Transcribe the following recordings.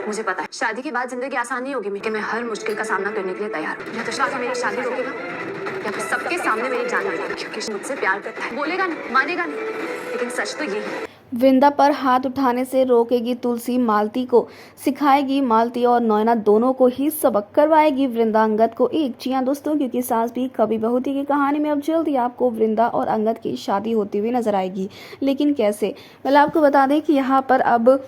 मुझे पता है शादी के बाद जिंदगी आसान नहीं होगी, मैं हर मुश्किल का सामना करने के लिए तैयार हूँ। या तो शादी मेरी शादी रोकेगा या फिर सबके सामने मेरी जान लेगा, क्योंकि मुझसे प्यार करता है। बोलेगा नहीं, मानेगा नहीं, लेकिन सच तो यही है। वृंदा पर हाथ उठाने से रोकेगी तुलसी, मालती को सिखाएगी मालती और नैना दोनों को ही सबक करवाएगी वृंदा अंगद को। एक जी हाँ दोस्तों, क्योंकि सास भी कभी बहू थी की कहानी में अब जल्दी आपको वृंदा और अंगद की शादी होती हुई नजर आएगी। लेकिन कैसे, मतलब आपको बता दें कि यहाँ पर अब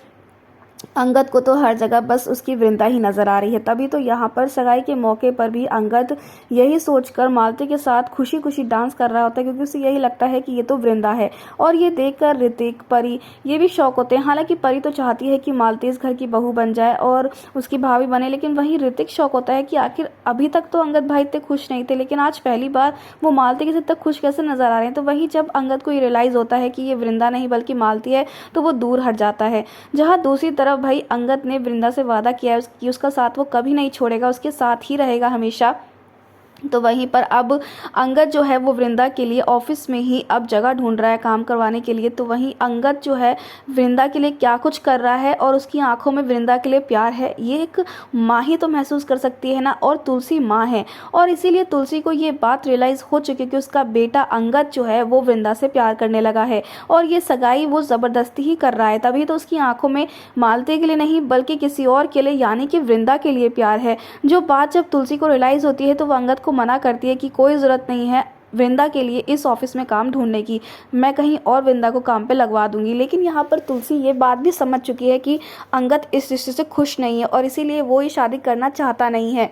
अंगद को तो हर जगह बस उसकी वृंदा ही नजर आ रही है। तभी तो यहाँ पर सगाई के मौके पर भी अंगद यही सोचकर मालती के साथ खुशी खुशी डांस कर रहा होता है, क्योंकि उसे यही लगता है कि ये तो वृंदा है। और ये देखकर ऋतिक, परी ये भी शौक होते हैं। हालांकि परी तो चाहती है कि मालती इस घर की बहू बन जाए और उसकी भाभी बने, लेकिन वहीं ऋतिक शौक होता है कि आखिर अभी तक तो अंगद भाई इतने खुश नहीं थे, लेकिन आज पहली बार वो मालती के साथ तक खुश कैसे नजर आ रहे हैं। तो वहीं जब अंगद को ये रियलाइज होता है कि ये वृंदा नहीं बल्कि मालती है, तो वो दूर हट जाता है। जहाँ दूसरी तरफ भाई अंगद ने वृंदा से वादा किया है कि उसका साथ वो कभी नहीं छोड़ेगा, उसके साथ ही रहेगा हमेशा। तो वहीं पर अब अंगद जो है वो वृंदा के लिए ऑफिस में ही अब जगह ढूंढ रहा है काम करवाने के लिए। तो वहीं अंगद जो है वृंदा के लिए क्या कुछ कर रहा है और उसकी आंखों में वृंदा के लिए प्यार है, ये एक माँ ही तो महसूस कर सकती है ना। और तुलसी माँ है और इसीलिए तुलसी को ये बात रियलाइज़ हो चुकी है कि उसका बेटा अंगद जो है वो वृंदा से प्यार करने लगा है और ये सगाई वो ज़बरदस्ती ही कर रहा है। तभी तो उसकी आंखों में मालती के लिए नहीं बल्कि किसी और के लिए यानी कि वृंदा के लिए प्यार है। जो बात जब तुलसी को रियलाइज़ होती है तो वो अंगद को मना करती है कि कोई ज़रूरत नहीं है वृंदा के लिए इस ऑफिस में काम ढूंढने की, मैं कहीं और वृंदा को काम पे लगवा दूंगी। लेकिन यहाँ पर तुलसी ये बात भी समझ चुकी है कि अंगद इस रिश्ते से खुश नहीं है और इसीलिए वो ये शादी करना चाहता नहीं है।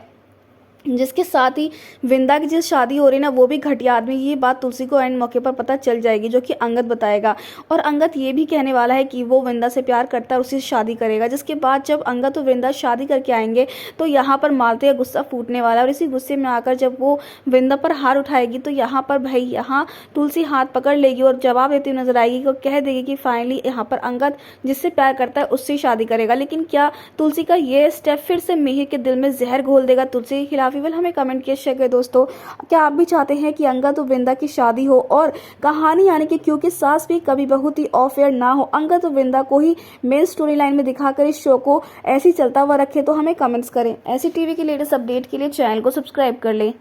जिसके साथ ही वृंदा की जिस शादी हो रही है ना वो भी घटिया आदमी, ये बात तुलसी को एंड मौके पर पता चल जाएगी, जो कि अंगद बताएगा। और अंगद ये भी कहने वाला है कि वो वृंदा से प्यार करता है, उसी से शादी करेगा। जिसके बाद जब अंगद और वृंदा शादी करके आएंगे तो यहाँ पर मालती का गुस्सा फूटने वाला है और इसी गुस्से में आकर जब वो वृंदा पर हाथ उठाएगी तो यहाँ पर भाई यहाँ तुलसी हाथ पकड़ लेगी और जवाब देती हुई नजर आएगी और कह देगी कि फाइनली यहाँ पर अंगद जिससे प्यार करता है उससे शादी करेगा। लेकिन क्या तुलसी का ये स्टेप फिर से मिहिर के दिल में जहर घोल देगा तुलसी के खिलाफ? वेल हमें कमेंट किए शेयर करें दोस्तों, क्या आप भी चाहते हैं कि अंगद और वृंदा की शादी हो और कहानी यानी कि क्योंकि सास भी कभी बहू थी ऑफ एयर ना हो, अंगद और वृंदा को ही मेन स्टोरी लाइन में दिखाकर इस शो को ऐसे ही चलता हुआ रखे? तो हमें कमेंट्स करें। ऐसी टीवी की लेटेस्ट अपडेट के लिए चैनल को सब्सक्राइब कर लें।